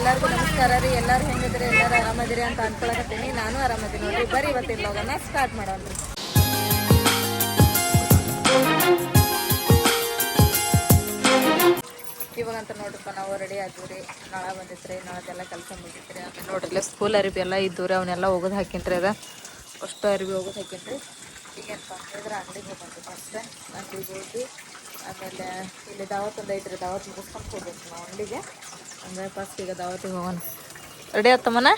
ಎಲ್ಲರಿಗೂ ನಮಸ್ಕಾರ ರೀ. ಎಲ್ಲರೂ ಹೆಂಗಿದ್ರಿ? ಎಲ್ಲರೂ ಆರಾಮದಿರಿ ಅಂತ ಅನ್ಕೊಳಕತ್ತೀನಿ. ನಾನು ಆರಾಮದೀನಿ ನೋಡ್ರಿ. ಬರ್ರಿ ಇವತ್ತಿನ ವ್ಲಾಗನ್ನ ಸ್ಟಾರ್ಟ್ ಮಾಡೋಣ್ರಿ. ಇವಾಗಂತ ನೋಡ್ರಿಪ್ಪ ನಾವು ರೆಡಿ ಆಗಿವ್ರಿ. ನಾಳೆ ಬಂದಿತ್ರಿ, ನಾಳೆದೆಲ್ಲ ಕೆಲಸ ಮುಗಿತ್ರಿ. ಆಮೇಲೆ ನೋಡ್ರಿ ಸ್ಕೂಲ್ ಅರಿವಿ ಎಲ್ಲ ಇದ್ದವ್ರಿ, ಅವನ್ನೆಲ್ಲ ಒಗದು ಹಾಕಿನ್ರಿ. ಅಷ್ಟು ಅರಿವಿ ಒಗದು ಹಾಕಿನ್ರಿ. ಈಗೇನಪ್ಪ ಅಂತಂದ್ರೆ ಅಂಗಡಿಗೆ ಹೋಗ್ಬಂದು ಫಸ್ಟ್ ಅಂಗಡಿಗೆ ಹೋಗಿ ಆಮೇಲೆ ಇಲ್ಲಿ ದಾವತ್ ಒಂದು ಐತ್ರಿ, ದಾವತ್ ಮುಗಿಸ್ಕೊಂಡು ಹೋಗ್ಬೇಕು ನಾವು ಅಂಗಡಿಗೆ. ಅಂದರೆ ಫಸ್ಟ್ ಈಗ ದಾವತ್ತಿಗೆ ಹೋಗೋಣ. ರೆಡಿ ಆತಮ್ಮನ?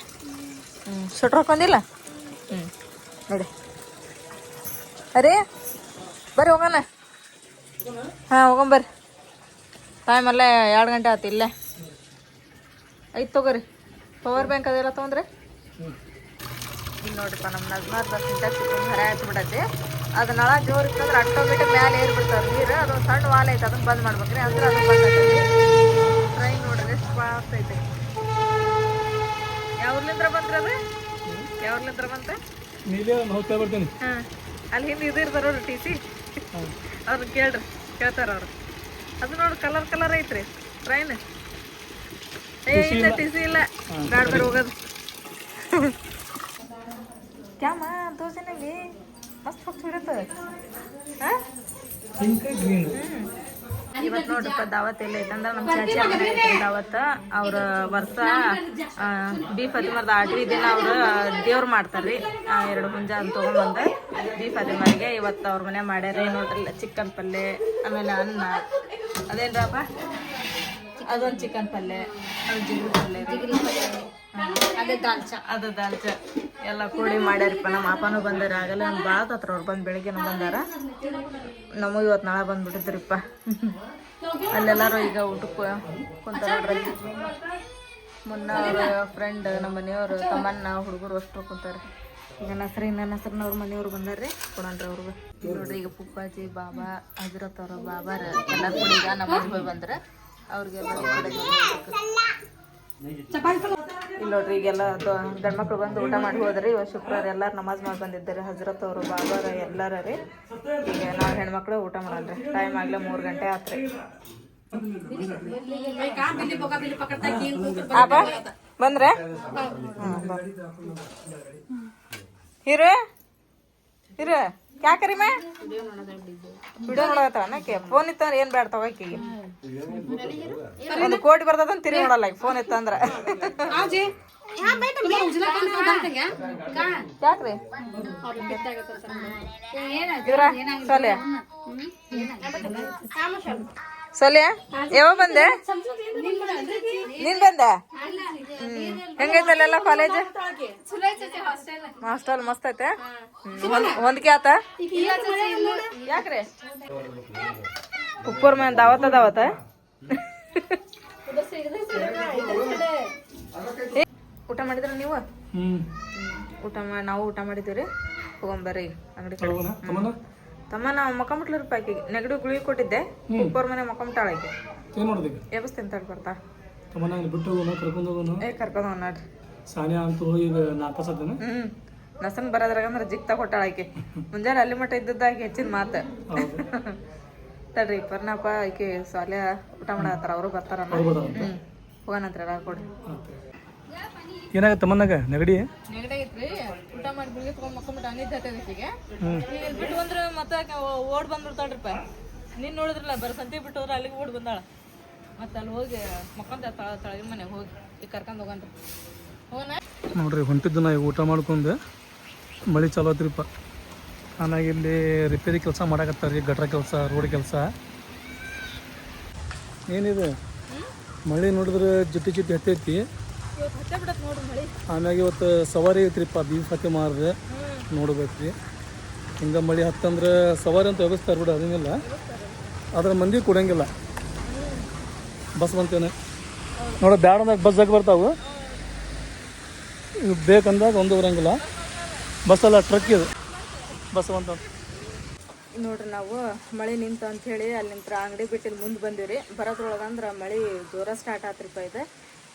ಶೂಟ್ರ್ ಹಾಕೊಂಡಿಲ್ಲ? ನೋಡಿ ಅರೇ ಬರ್ರಿ ಹೋಗೋಣ. ಹಾಂ ಹೋಗೊಂಬರ್ರಿ. ಟೈಮ್ ಅಲ್ಲೇ 2 ಗಂಟೆ ಆಯ್ತು. ಇಲ್ಲೇ ಐದು ತೊಗೋರಿ. ಪವರ್ ಬ್ಯಾಂಕ್ ಅದೆಲ್ಲ ತೊಗೊಂಡ್ರೆ ಇಲ್ಲಿ ನೋಡ್ರಿಪ್ಪ ನಮ್ಮ ನಜ್ಮಾರ್ ಬಸ್ ಸಿಂಟ್ಯಾಕ್ಸ್ ಹರ ಆಯ್ತು. ಅದು ನಳ ಜೋರು ಇತ್ತಂದ್ರೆ ಆಟೋಮೆಟಿಕ್ ಮ್ಯಾಲೆ ಏರ್ಬಿಡ್ತಾವೆ ನೀರು. ಅದೊಂದು ಸಣ್ಣ ವಾಲ್ ಐತೆ, ಅದನ್ನು ಬಂದ್ ಮಾಡ್ಬೇಕ್ರಿ. ಅಂದ್ರೆ ಅದನ್ನು ಬಂದ್ ಆಗ್ತೈತಿ. ಟ್ರೈನ್ ನೋಡ್ರಿ ಎಷ್ಟು ಫಾಸ್ಟ್ ಐತೆ. ಯಾವ್ರಲಿಂದ್ರ ಬಂದ್ರಿ ಅದು? ಯಾವ್ರಲಿಂದ್ರ ಬಂತ? ಹಾಂ, ಅಲ್ಲಿ ಹಿಂದೆ ಇದು ಇರ್ತಾರ ನೋಡ್ರಿ ಟಿ ಸಿ, ಅವ್ರನ್ನ ಕೇಳ್ರಿ, ಕೇಳ್ತಾರ ಅವ್ರು. ಅದು ನೋಡ್ರಿ ಕಲರ್ ಕಲರ್ ಐತ್ರಿ ಟ್ರೈನ್. ಇಲ್ಲ ಟಿ ಸಿ ಇಲ್ಲ, ಬ್ಯಾಡ ಬೇರೆ ಹೋಗೋದು. ಕ್ಯಾಮ ದೋಸೆನಾಗಿ ಮಸ್ತ್ ಫಸ್ಟ್ ಹಿಡಿತ. ಇವತ್ತು ನೋಡ್ರಿಪ್ಪ ದಾವತ್ ಎಲ್ಲ ಐತಂದ್ರೆ ನಮ್ಮ ಚಾಚಿ ಅವ್ರ ದಾವತ್. ಅವ್ರ ವರ್ಷ ಬಿ ಫಾತಿಮಾರ್ದ ಆಟವಿ ದಿನ ಅವ್ರು ದೇವ್ರು ಮಾಡ್ತಾರ್ರಿ. 2 ಹುಂಜ ಅಂತ ತೊಗೊಂಡ್ಬಂದು ಬಿ ಫಾತಿಮಾರಿಗೆ ಇವತ್ತು ಅವ್ರ ಮನೆ ಮಾಡ್ಯಾರಿ. ನೋಡ್ರಿ ಚಿಕನ್ ಪಲ್ಯ, ಆಮೇಲೆ ಅನ್ನ, ಅದೇನ್ರಪ್ಪ ಅದೊಂದು ಚಿಕನ್ ಪಲ್ಯ, ಅದು ಜಿಗ್ರಿ ಪಲ್ಯ, ಅದು ದಾಲ್ಚ ಎಲ್ಲ ಕೂಡಿ ಮಾಡ್ಯಾರಪ್ಪ. ನಮ್ಮ ಅಪ್ಪನೂ ಬಂದಾರ. ಆಗಲ್ಲ ನಮ್ಮ ಭಾಳ ಹತ್ರ ಅವ್ರು ಬಂದು ಬೆಳಿಗ್ಗೆ ಬಂದಾರ. ನಮಗೂ ಇವತ್ತು ನಾಳೆ ಬಂದ್ಬಿಟ್ಟಿದ್ರಿಪ್ಪ. ಅಲ್ಲೆಲ್ಲರೂ ಈಗ ಊಟಕ್ಕೆ ಕುಂತಾರ ನೋಡ್ರಿ. ಮುನ್ನ ಅವ್ರ ಫ್ರೆಂಡ್, ನಮ್ಮ ಮನೆಯವರು, ತಮ್ಮನ್ನ, ಹುಡುಗರು ಅಷ್ಟು ಕುಂತಾರೆ. ಈಗ ನಸರಿನವ್ರ ಮನೆಯವ್ರು ಬಂದಾರ್ರಿ, ಕೊಡೋಣ್ರಿ ಅವ್ರಿಗೆ. ನೋಡ್ರಿ ಈಗ ಪುಪ್ಪಾಜಿ, ಬಾಬಾ, ಹಜರತ್ ಅವ್ರ ಬಾಬಾರ ಎಲ್ಲ ಕೂಡ ಈಗ ನಮಾಜ್ ಹೋಗಿ ಬಂದ್ರೆ ಅವ್ರಿಗೆಲ್ಲ ಇಲ್ಲಿ ನೋಡ್ರಿ ಈಗೆಲ್ಲ ಗಂಡ್ಮಕ್ಳು ಬಂದು ಊಟ ಮಾಡಿ ಹೋದ್ರಿ. ಇವತ್ತು ಶುಕ್ರವಾರ ಎಲ್ಲಾರು ನಮಾಜ್ ಮಾಡಿ ಬಂದಿದ್ದಾರೆ. ಹಜರತ್ ಅವರು, ಬಾಬಾರ ಎಲ್ಲಾರ ರೀ. ಈಗ ನಾವು ಹೆಣ್ಮಕ್ಳು ಊಟ ಮಾಡಲ್ರಿ. ಟೈಮ್ ಆಗ್ಲೇ 3 ಗಂಟೆ ಆತ್ರಿ. ಬಂದ್ರೆ ಹೀರೋ ಹೀರೋ ಕ್ಯಾಕರಿ ಮಾ ವಿಡಿಯೋ ನೋಡತ್ತಾವ ಅನ್ನಕ್ಕೆ. ಫೋನ್ ಇತ್ತಂದ್ರೆ ಏನು ಬೇಡ ತಗೋಕಿಗೆ. 1 ಕೋಟಿ ಬರ್ತದಂತ ತಿರುಗಿ ನೋಡಲ್ಲ ಈಗ ಫೋನ್ ಇತ್ತಂದ್ರೆ. ಯಾಕ್ರಿ ಇದ್ರ ಸೊಲೆ ಸೊಲೆ ಯಾವ ಬಂದೆ? ನೀನ್ ಬಂದೆ? ಹೆಂಗೈತಲ್ಲ ಕಾಲೇಜ್? ಹಾಸ್ಟೆಲ್ ಮಸ್ತ್ ಐತೆ. ಹೊಂದಿಕೆ ಆತ? ಯಾಕ್ರಿ ಉಪ್ಪೂರ್ ಮನೆ ದಾವತ್ತ ಊಟ ಮಾಡಿದ್ರ ನೀವು? ನಾವು ಊಟ ಮಾಡಿದ್ದೀವಿ. ಹೋಗೊಂಬರ್ರಿ ಅಂಗಡಿ ತಮ್ಮ. ನಾವು ಮಕ್ಕಂಬಿಟ್ಲರಿ ಆಕಿಗೆ ನೆಗಡಿ ಗುಳಿಗೆ ಕೊಟ್ಟಿದ್ದೆ. ಉಪ್ಪೋರ್ ಮನೆ ಮಕ್ಕಂಬಿಟ್ಟಾಳಕ್ಕೆ ಎಬಸ್ತೀನಿ ತಡ್ ಬರ್ತಾ ಕರ್ಕೊಂಡು ನೋಡ್ರಿ. ನಸನ್ ಬರೋದ್ರಾಗಂದ್ರೆ ಜಿಕ್ತಾ ಕೊಟ್ಟಾಳಕ್ಕೆ. ಮುಂಜಾನೆ ಅಲ್ಲಿ ಮಟ್ಟ ಇದ್ದದ್ದಾಗಿ ಹೆಚ್ಚಿನ ಮಾತು. ತಡ್ರಿ ಪರ್ನಪ್ಪ ಆಕೆ ಸಾಲ್ಯ ಊಟ ಮಾಡತ್ತಾರ, ಅವರು ಬರ್ತಾರ. ಹೋಗೋಣಂತ್ರ ಎಲ್ಲ ಕೊಡಿ. ಏನಾಗತ್ತೆ ತಮ್ಮನಾಗ ನೆಗಡಿ? ನೆಗಡಿ ಐತ್ರಿ. ಊಟ ಮಾಡಿ ಗುಳಿಗೆ ತೊಗೊಂಡು ಮಕ್ಕೊಂಬಿಟ್ಟು ಅನ್ನಿದ್ದೈತಿಗೆ. ಈಗ ಬಿಟ್ಟು ಬಂದ್ರೆ ಮತ್ತೆ ಓಡ್ ಬಂದ್ಬಿಡ್ತಾಳ್ರಿಪ್ಪ. ನೀನು ನೋಡಿದ್ರಲ್ಲ ಬರ ಸಂತಿ ಬಿಟ್ಟು ಹೋದ್ರೆ ಅಲ್ಲಿಗೆ ಓಡ್ ಬಂದಾಳ. ಮತ್ತೆ ಅಲ್ಲಿ ಹೋಗಿ ಮಕ್ಕೊಂತ ತಳಗಿನ ಮನೆಗೆ ಹೋಗಿ ಈಗ ಕರ್ಕೊಂಡು ಹೋಗಣ್ರಿ. ಹೋಗೋಣ ನೋಡ್ರಿ. ಹೊಂಟಿದ್ದು ನಾ ಈಗ ಊಟ ಮಾಡ್ಕೊಂಡು ಮಳೆ ಚಾಲು ಆತ್ರಿಪ್ಪ. ಆಮ್ಯಾಗ ಇಲ್ಲಿ ರಿಪೇರಿ ಕೆಲಸ ಮಾಡಕತ್ತಾರ ರೀ. ಗಟ್ರ ಕೆಲಸ, ರೋಡ್ ಕೆಲಸ. ಏನಿದೆ ಮಳೆ ನೋಡಿದ್ರೆ ಜಿಟ್ಟಿ ಜಿಟ್ಟಿ ಹತ್ತೈತಿ. ಆಮ್ಯಾಗ ಇವತ್ತು ಸವಾರಿ ಐತ್ರಿಪ್ಪ ಬಿ ಫಾತಿಮಾರ್ದು. ನೋಡ್ಬೇಕ್ರಿ. ಹಿಂಗೆ ಮಳೆ ಹತ್ತಂದ್ರೆ ಸವಾರಿ ಅಂತ ವ್ಯವಸ್ಥೆ ಬಿಡ ಅದೇನಿಲ್ಲ. ಅದ್ರ ಮಂದಿ ಕೊಡಂಗಿಲ್ಲ. ಬಸ್ ಬಂತೇನೆ ನೋಡ. ಬ್ಯಾಡಂದಾಗ ಬಸ್ ಜಾಗ ಬರ್ತಾವೆ. ಬೇಕಂದಾಗ ಒಂದು ಬರಂಗಿಲ್ಲ. ಬಸ್ಸಲ್ಲ ಟ್ರಕ್ ಇದು ಬಸ್ ಬಂತ ನೋಡ್ರಿ. ನಾವು ಮಳೆ ನಿಂತು ಅಂಥೇಳಿ ಅಲ್ಲಿ ನಿಂತ್ರ ಅಂಗಡಿ ಬಿಟ್ಟಿಲ್ಲಿ ಮುಂದೆ ಬಂದಿವ್ರಿ. ಬರೋದ್ರೊಳಗಂದ್ರೆ ಮಳೆ ಜೋರ ಸ್ಟಾರ್ಟ್ ಆತ್ರಿಪ್ಪ. ಇದೆ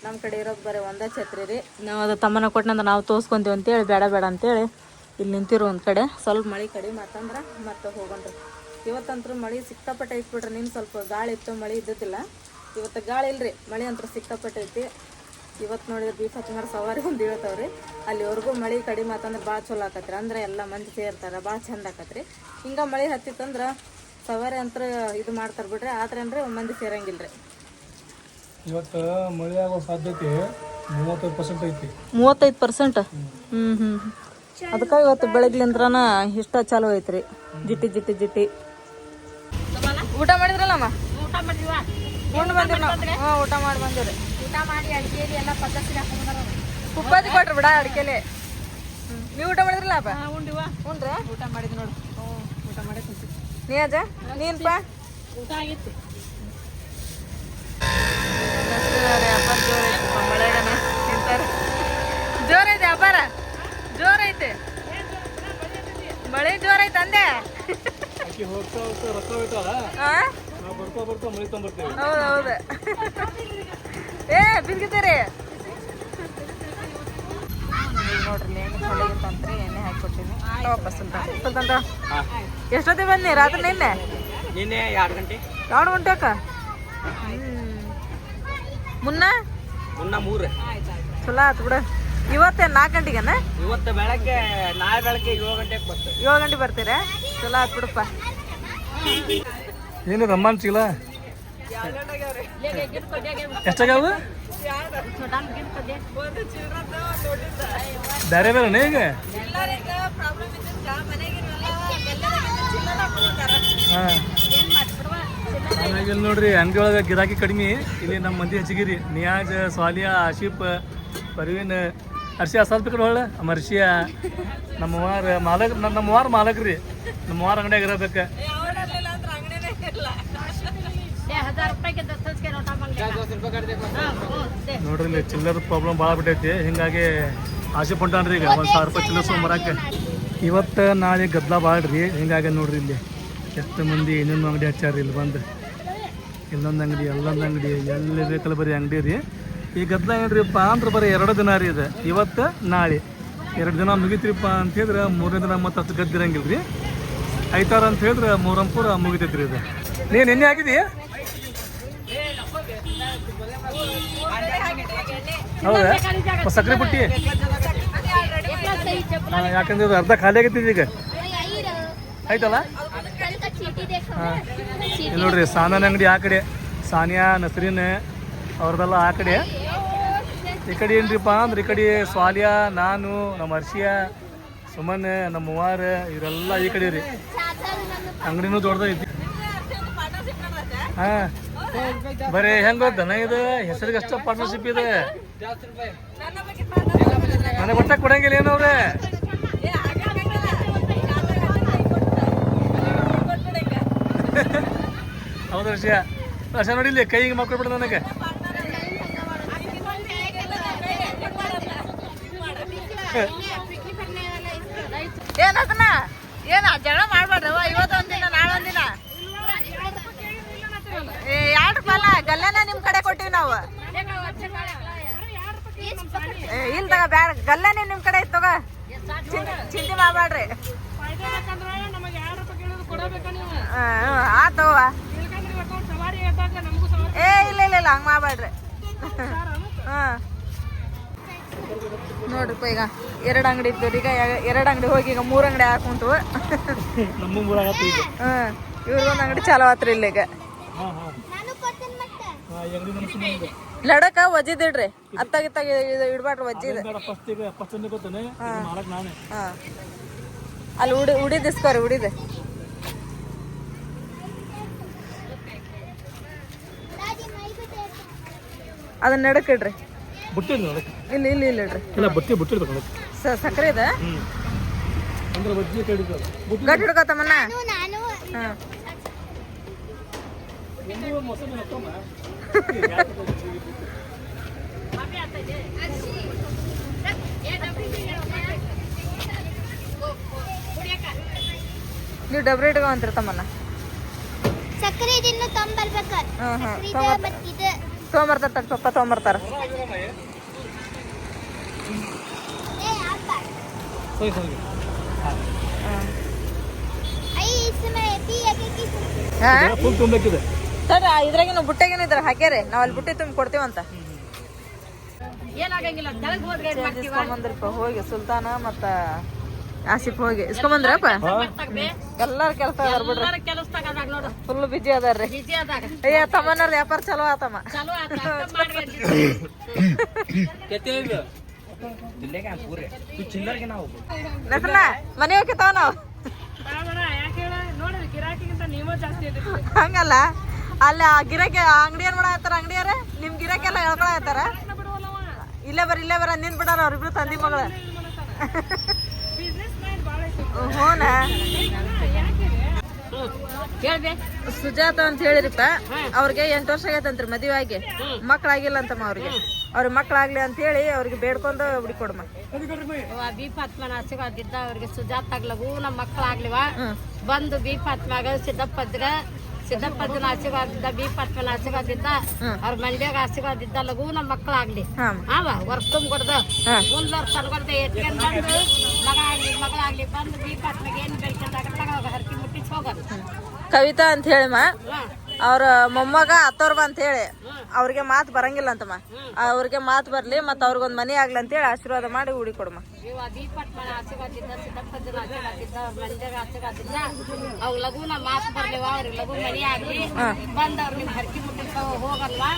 ನಮ್ಮ ಕಡೆ ಇರೋದು ಬರೀ ಒಂದೇ ಛತ್ರಿ ರೀ. ನಾವು ಅದು ತಮ್ಮನ ಕೊಟ್ಟನಂದ್ರೆ ನಾವು ತೋರಿಸ್ಕೊಂತೀವಿ ಅಂತೇಳಿ ಬೇಡ ಅಂತೇಳಿ ಇಲ್ಲಿ ನಿಂತಿರೋ ಒಂದು ಕಡೆ. ಸ್ವಲ್ಪ ಮಳೆ ಕಡಿಮೆ ಆತಂದ್ರೆ ಮತ್ತೆ ಹೋಗೋಣ್ರಿ. ಇವತ್ತಂತೂ ಮಳೆ ಸಿಕ್ಕಾಪಟ್ಟೆ ಐತ್ಬಿಟ್ರಿ. ನಿನ್ನ ಸ್ವಲ್ಪ ಗಾಳಿ ಇತ್ತು, ಮಳೆ ಇದ್ದಿದ್ದಿಲ್ಲ. ಇವತ್ತು ಗಾಳಿ ಇಲ್ರಿ, ಮಳೆ ಅಂತೂ ಸಿಕ್ಕಾಪಟ್ಟೆ ಐತಿ. ಇವತ್ತು ನೋಡಿದ್ರೆ ಬೀಫ್ ಹಚ್ಚಿದ್ರೆ ಸವಾರಿ ಒಂದು ಹೇಳ್ತಾವ್ರಿ ಅಲ್ಲಿವರೆಗೂ ಮಳೆ ಕಡಿಮೆ ಆತಂದ್ರೆ ಭಾಳ ಚಲೋ ಆಕತ್ರಿ ಅಂದ್ರೆ ಎಲ್ಲ ಮಂದಿ ಸೇರ್ತಾರೆ ಭಾಳ ಚಂದ ಆಕತ್ರಿ ಹಿಂಗೆ ಮಳೆ ಹತ್ತಿತ್ತಂದ್ರೆ ಸವಾರಿ ಅಂತ ಇದು ಮಾಡ್ತಾರೆ ಬಿಡ್ರಿ ಆದ್ರೆ ಅಂದ್ರೆ ಮಂದಿ ಸೇರಂಗಿಲ್ರಿ. ಇವತ್ತು ಮಳೆ ಆಗೋ ಸಾಧ್ಯತೆ 35% ಐತಿ. 35%? ಅದಕ್ಕೆ ಇವತ್ತು ಬೆಳಗ್ಲಿಂದ್ರನ ಇಷ್ಟ ಚಾಲು ಐತ್ರಿ. ಜಿಟ್ಟಿ ಜಿಟ್ಟಿ ಜಿಟ್ಟಿ ಊಟ ಮಾಡಿದ್ರಲ್ಲಮ್ಮ? ಊಟ ಮಾಡಿದ್ವಿ ನಾವು. ಊಟ ಮಾಡಿ ಬಂದಿವ್ರಿ. ಊಟ ಮಾಡಿ ಅಡಿಕೆಲಿ ಎಲ್ಲ ಪದ್ಧತಿ ಹಾಕೊಂಡ್ಬಂದಾರ. ಉಪ್ಪಾದಿ ಕೊಟ್ರಿ ಬಿಡ ಅಡಿಕೆಲಿ. ನೀವು ಊಟ ಮಾಡಿದ್ರಲ್ಲ ಅಪ್ಪ? ಉಂಡ್ರಿ? ಊಟ ಮಾಡಿದ್ವಿ ನೋಡು. ಊಟ ಮಾಡಿ ಕುಂತೀವಿ. ನೀ ಅಜ್ಜ ನೀನ್ಪ? ಊಟ ಆಗಿತ್ತು. ಜೋರೈತೆ ಅಪ್ಪಾರ? ಜೋರೈತೆ ಮಳೆ ಜೋರೈತೆ ಅಂದೆ. ಹೌದೌದು. ಏ ಬಿದ್ದಿದ್ದೀರಿ ನೋಡ್ರಿ. ಎಣ್ಣೆ ತಂತ್ರಿ ಎಣ್ಣೆ ಹಾಕಿಕೊಟ್ಟಿನಿ. ವಾಪಸ್ ಸುಲ್ತಾನ್ ಎಷ್ಟೊತ್ತಿಗೆ ಬಂದಿ? ರಾತ್ರಿ ನಿನ್ನೆ 2 ಗಂಟೆ. 2 ಗಂಟೆಕ? ಮುನ್ನ 3. ಚಲೋ ಆತು ಬಿಡ. ಇವತ್ತೇ 4 ಗಂಟೆಗೆನ? ಇವತ್ತು ಬೆಳಗ್ಗೆ ನಾಳೆ ಬೆಳಗ್ಗೆ 7 ಗಂಟೆಗೆ ಬರ್ತೀವಿ. 7 ಗಂಟೆ ಬರ್ತೀರಾ? ಚಲೋ ಆತು ಬಿಡಪ್ಪ. ಏನು ರಮ್ಮಾನ್ ಚೀಲ ಎಷ್ಟಾಗ್ಯಾವ? ಬೇರೆ ಬೇರೆನೇ ಈಗ? ಹಾಂ ನೋಡ್ರಿ ಅಂಗಡಿ ಒಳಗೆ ಗಿರಾಕಿ ಕಡಿಮೆ. ಇಲ್ಲಿ ನಮ್ಮ ಮಂದಿ ಹೆಚ್ಚಿಗಿರಿ. ನಿಯಾಜ್, ಸ್ವಾಲಿಯಾ, ಆಶಿಫ್, ಪರ್ವೀನ್, ಅರ್ಷಿಯಾ ಸ್ವಲ್ಪ ಕಡೆ ಹೊಳ್ಳೆ ಅರ್ಷಿಯಾ. ನಮ್ಮವಾರ ಮಾಲಕ್ರಿ. ನಮ್ಮವಾರ ಅಂಗಡಿಯಾಗ ಇರಬೇಕು. ನೋಡ್ರಿ ಇಲ್ಲಿ ಚಿಲ್ಲರ್ ಪ್ರಾಬ್ಲಮ್ ಭಾಳ ಬಿಟ್ಟೈತಿ. ಹಿಂಗಾಗಿ ಆಶೆ ಪಂಟಾನ್ರಿ ಈಗ 1000 ರೂಪಾಯಿ ಚಿಲ್ಲರ್ ತೊಗೊಂಬರಕ್ಕೆ. ಇವತ್ತು ನಾಳೆ ಗದ್ದಲ ಭಾಳ ರೀ. ಹಿಂಗಾಗಿ ನೋಡ್ರಿ ಇಲ್ಲಿ ಎಷ್ಟು ಮಂದಿ ಇನ್ನೊಂದು ಅಂಗಡಿ ಹಚ್ಚಾರ. ಇಲ್ಲಿ ಬಂದು ಇಲ್ಲೊಂದು ಅಂಗಡಿ ಅಲ್ಲೊಂದು ಅಂಗಡಿ ಎಲ್ಲಿ ಬೇಕಲ್ಲ ಬರೀ ಅಂಗಡಿ ರೀ. ಈ ಗದ್ದಲ ಏನ್ರಿಪ್ಪ ಅಂದ್ರೆ ಬರೀ 2 ದಿನ ರೀ ಇದು. ಇವತ್ತು ನಾಳೆ 2 ದಿನ ಮುಗಿತ್ರಿಪ್ಪ ಅಂತ ಹೇಳಿದ್ರೆ 3ನೇ ದಿನ ಮತ್ತೆ ಅಷ್ಟು ಗದ್ದಿರಂಗಿಲ್ಲ ರೀ. ಐತಾರ ಅಂತ ಹೇಳಿದ್ರೆ ಮೂರಂಪುರ ಮುಗಿತೈತ್ರಿ ಇದು. ನೀನು ಎಣ್ಣೆ ಹಾಕಿದೀಯ? ಹೌದಾ? ಸಕ್ಕರೆ ಪುಟ್ಟಿ ಯಾಕಂದ್ರೆ ಇದು ಅರ್ಧ ಖಾಲಿ ಆಗೈತಿದೆ ಈಗ. ಆಯ್ತಲ್ಲ? ಹಾಂ ಇಲ್ಲಿ ನೋಡ್ರಿ ಸಾನನ್ ಅಂಗಡಿ ಆ ಕಡೆ. ಸಾನಿಯಾ, ನಸ್ರೀನ್ ಅವ್ರದ್ದೆಲ್ಲ ಆ ಕಡೆ. ಈ ಕಡೆ ಏನ್ರಿಪ್ಪ ಅಂದ್ರೆ ಈ ಕಡೆ ಸ್ವಾಲಿಯಾ, ನಾನು, ನಮ್ಮ ಅರ್ಷಿಯಾ, ಸುಮನ್, ನಮ್ಮ ಮೂವಾರ ಇವರೆಲ್ಲ ಈ ಕಡೆ ರೀ. ಅಂಗಡಿನೂ ದೊಡ್ಡದೈತಿ. ಹಾಂ ಬರೀ ಹೆಂಗೆ ಗೊತ್ತನ ಇದು ಹೆಸರಿಗಷ್ಟ ಪಾರ್ಟ್ನರ್ಶಿಪ್ ಇದೆ. ನನಗೆ ಒಟ್ಟ ಕೊಡಂಗಿಲ್ಲ ಏನವ್ರೆ. ಹೌದು ರಷ್ಯಾ ನೋಡಿಲ್ಲ ಕೈಗೆ ಮಕ್ಕಳು ನನಗೆ. ಏನದನ್ನ ಏನ ಜಗಳ ಮಾಡ್ಬೇಡ್ರವ. ಇವತ್ತು ಒಂದಿನ ನಾಳೆ ಒಂದಿನ 2 ರೂಪಾಯಿ ಅಲ್ಲ ಗಲ್ಲೆನ ನಿಮ್ ಕಡೆ ಕೊಟ್ಟಿವಿ ನಾವು. ಇಲ್ಲ ತಗ ಬ್ಯಾಡ ಗಲ್ಲೆನೇ ನಿಮ್ ಕಡೆ ಐತ್ ತಗ. ಚಿಂತೆ ಮಾಡ್ಬೇಡ್ರಿ. ಆತವ. ಏ ಇಲ್ಲ ಇಲ್ಲ ಇಲ್ಲ ಹಂಗ ಮಾಡ್ಬೇಡ್ರಿ. ಹಾಂ ನೋಡ್ರಿಪ್ಪ ಈಗ 2 ಅಂಗಡಿ ಇದ್ದವ್ರಿ. ಈಗ 2 ಅಂಗಡಿ ಹೋಗಿ ಈಗ 3 ಅಂಗಡಿ ಹಾಕೊಂತು. ಹಾಂ ಇವ್ರಿಗೊಂದು ಅಂಗಡಿ ಚಾಲು ಆತ್ರಿ ಇಲ್ಲಿ ಈಗ. ಲಡಕ ವಜ್ಜಿದಿಡ್ರಿ. ಅತ್ತಾಗಿತ್ತಾಗ ಇಡ್ಬಾರ್ರಿ ವಜ್ಜಿದ. ಹಾಂ ಅಲ್ಲಿ ಉಡಿದಿಸ್ಕೋರಿ ಉಡಿದ. ಅದನ್ನ ನಡಕಿಡ್ರಿ. ಇಲ್ಲಿ ಇಲ್ಲಿ ಇಲ್ಲ ಇಡ್ರಿ. ಸಕ್ಕರೆ ಇದೆ ಗಟ್ಟಿ ಹಿಡ್ಕೋತಮ್ಮನ್ನ. ಹಾಂ ನೀವು ಡಬ್ರಿ ಇಟ್ಕೊಂತೀರ ತಮ್ಮನ್ನ. ತೊಗೊಂಬರ್ತಾರ ಪಪ್ಪ ತೊಗೊಂಬರ್ತಾರ. ಇದ್ರಾಗೇನು ಬುಟ್ಟೆಗೇನು ಇದ್ರ ಹಾಕ್ಯಾರಿ. ನಾವ್ ಅಲ್ಲಿ ಬುಟ್ಟಿ ತುಂಬಿ ಕೊಡ್ತೀವಂತ. ಏನಾಗಂಗಿಲ್ಲ ತೆಳಗ್ ಹೋದ್ರೆ ಏನ್ ಮಾಡ್ತೀವ ಇಸ್ಕೊಂಬಂದ್ರಪ್ಪ ಹೋಗಿ ಸುಲ್ತಾನ ಮತ್ತ ಆಸಿಫ್ ಹೋಗಿ ಇಸ್ಕೊಂಬಂದ್ರಪ್ಪ ಎಲ್ಲಾರ ಕೆಲಸ ಅದಾರ ಬಿಡ್ರಿ ಎಲ್ಲಾರ ಕೆಲಸದಾಗ ಅದಾಗ ನೋಡು ಫುಲ್ ಬಿಜಿ ಅದಾರ್ರಿ ಬಿಜಿ ಆದಾಗ ಅಯ್ಯ ತಮ್ಮನವ್ರ ವ್ಯಾಪಾರ ಚಲೋ ಆತಮ್ಮ ಚಲೋ ಆತ ಚಿಲ್ಲರ್ಗೆ ನಾವು ನಸನ ಮನೆ ಹೋಗಿತಾವ ನಾವು ಯಾಕೆ ಹೇಳ ನೋಡ್ರಿ ಗಿರಾಕಿಗಿಂತ ನೀವೋ ಜಾಸ್ತಿ ಇದ್ರಿ ಹಂಗಲ್ಲ ಅಲ್ಲಿ ಆ ಗಿರಾಕಿ ಅಂಗಡಿ ಏನ್ ಮಾಡತ್ತಾರ ಅಂಗಡಿಯಾರ ನಿಮ್ ಗಿರಾಕಿ ಎಲ್ಲ ಹೇಳ್ಕೊಳತ್ತಾರ ಇಲ್ಲೇ ಬರ ಅಂದಿನ್ ಬಿಡಾರ ಅವ್ರಿಬ್ರು ತಂದಿ ಮಗಳ ಹೂನ ಹೇಳ್ದೆ ಸುಜಾತ ಅಂತ ಹೇಳಿರಿಪ್ಪ ಅವ್ರಿಗೆ 8 ವರ್ಷ ಆಗೈತಂತ್ರಿ ಮದುವೆ ಆಗಿ ಮಕ್ಳಾಗಿಲ್ಲ ಅಂತಮ್ಮ ಅವ್ರಿಗೆ ಮಕ್ಳಾಗ್ಲಿ ಅಂತ ಹೇಳಿ ಅವ್ರಿಗೆ ಬೇಡ್ಕೊಂಡು ಹುಡುಕಿ ಕೊಡಮ್ಮ ಬಿ ಫಾತ್ಮನ ಆಶೀರ್ವಾದಿದ್ದ ಅವ್ರಿಗೆ ಸುಜಾತ ಆಗ್ಲಗು ನಮ್ಮ ಮಕ್ಕಳಾಗ್ಲಿವ ಬಂದು ಬಿ ಫಾತ್ಮಾಗ ಸಿದ್ದಪ್ಪನ ಆಶೀರ್ವಾದಿದ್ದ ಬಿ ಫಾತ್ಮನ ಆಶೀರ್ವಾದಿದ್ದ ಅವ್ರ ಮಂಡ್ಯಾಗ ಆಶೀರ್ವಾದಿದ್ದ ಲಗು ನಮ್ಮ ಮಕ್ಕಳಾಗ್ಲಿ ಅವ ವರ್ಷ ತುಂಬಿಕೊಡ್ದ ಮುಂದ್ವರ್ಷ ತಂದ್ಕೊಡ್ದ ಎತ್ಕೊಂಡ್ ಬಂದು ಮಗಳಾಗ್ಲಿ ಬಂದು ಬಿ ಫಾತ್ಮಗೆ ಏನ್ ಬೇಡ್ಕೊಂಡಾಗ ಹರಕಿ ಮುಟ್ಟಿಸ್ ಹೋಗೋದು ಕವಿತಾ ಅಂತ ಹೇಳಿಮ್ಮ ಅವ್ರ ಮೊಮ್ಮಗ ಅತ್ತೋರ್ಬ ಅಂತ ಹೇಳಿ ಅವ್ರಿಗೆ ಮಾತು ಬರಂಗಿಲ್ಲ ಅಂತಮ್ಮ ಅವ್ರಿಗೆ ಮಾತು ಬರ್ಲಿ ಮತ್ತ ಅವ್ರಿಗೊಂದ್ ಮನಿ ಆಗ್ಲಿ ಅಂತ ಹೇಳಿ ಆಶೀರ್ವಾದ ಮಾಡಿ ಹುಡಿ ಕೊಡಮ್ಮ ದೀಪಟ್ಮನ ಆಶೀರ್ವಾದಿದ್ದ ಸಿದ್ದಪ್ಪನ ಆಶೀರ್ವಾದಿದ್ದ ಅವ್ರ ಮಂಡ್ಯಾಗ ಆಶೀರ್ವಾದಿದ್ದ ಅವ್ ಲಘುನ ಮಾತು ಬರ್ಲಿವ ಅವ್ರಿಗೆ ಲಘು ಮನಿ ಆಗ್ಲಿ ಬಂದ್ ಅವ್ರ ನಿಮ್ ಹರಕಿ ಮುಟ್ಟಿಸ್ ಹೋಗಲ್ವಾ